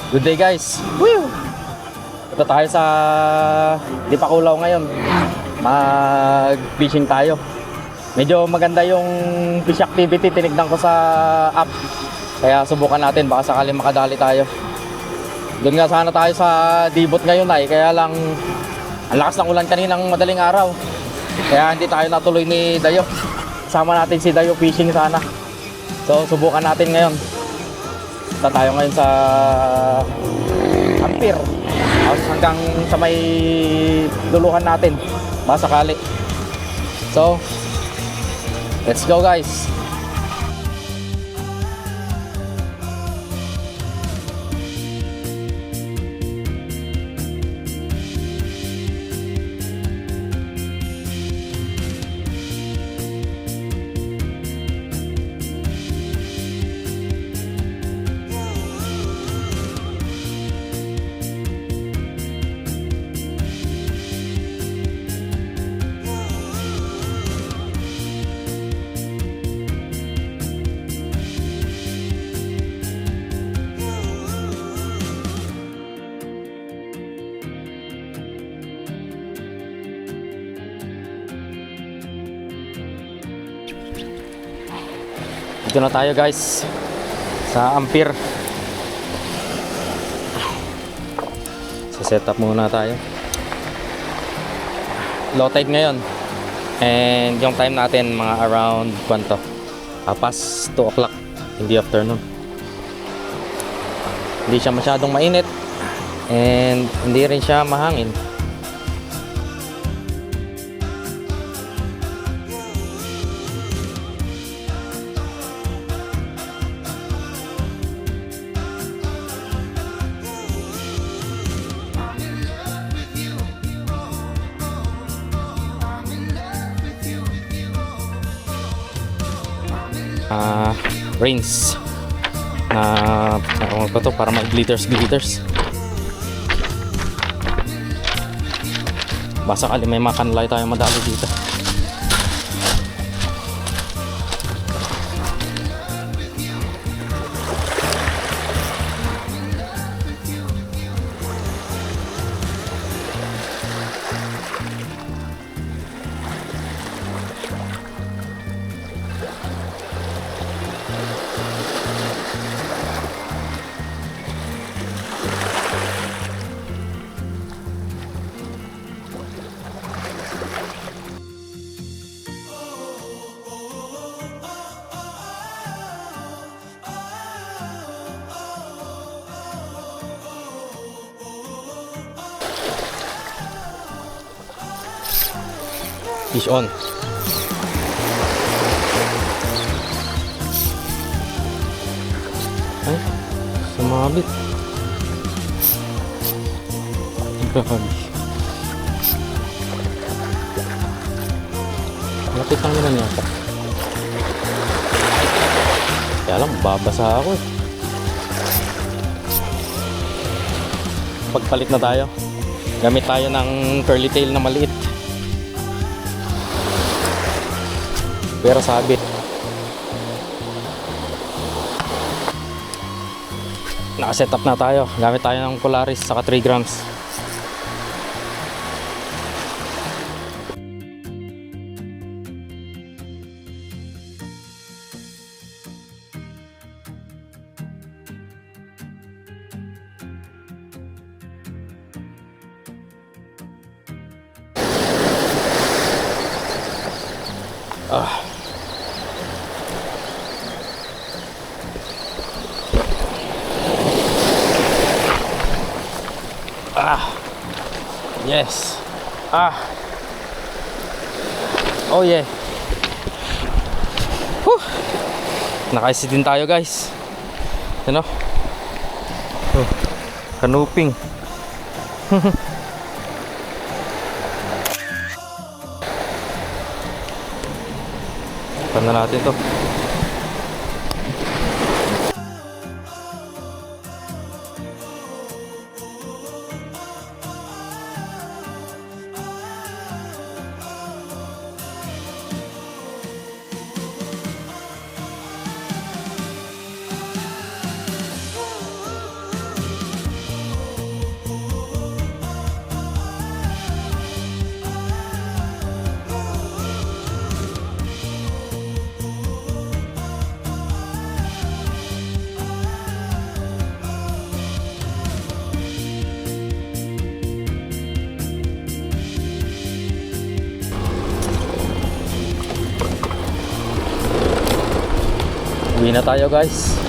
Good day guys. Woo! Ito tayo sa Dipakulaw ngayon. Mag-fishing tayo. Medyo maganda yung fish activity, tinignan ko sa app. Kaya subukan natin, baka sakali makadali tayo. Doon nga sana tayo sa Dibot ngayon ay, kaya lang ang lakas ng ulan kaninang madaling araw. Kaya hindi tayo natuloy ni Dayo. Sama natin si Dayo fishing sana. So subukan natin ngayon. Punta tayo ngayon sa Ampir. Hanggang sa may luluhan natin. Baka sakali. So, let's go guys. Dito na tayo guys sa Ampir. Sa setup muna tayo. Low tide ngayon. And yung time natin mga around kwanto. Past 2 o'clock in the afternoon. Hindi siya masyadong mainit. And hindi rin siya mahangin. Rains na ano ba to, para mag-glitters. Basta kali may makanlay tayo madali dito. Fish on. Ay, sumabit. Grabe. Lapit lang naman yata. Kaya lang, babasa ako eh. Pagpalit na tayo. Gamit tayo ng curly tail na maliit. Pero sabit. Naka-set up na tayo. Gamit tayo ng Polaris saka 3 grams. Yes. Oh yeah. Whew. Naka-IC din tayo guys. Ano? Kanuping. Paano natin to? Uwi na tayo guys.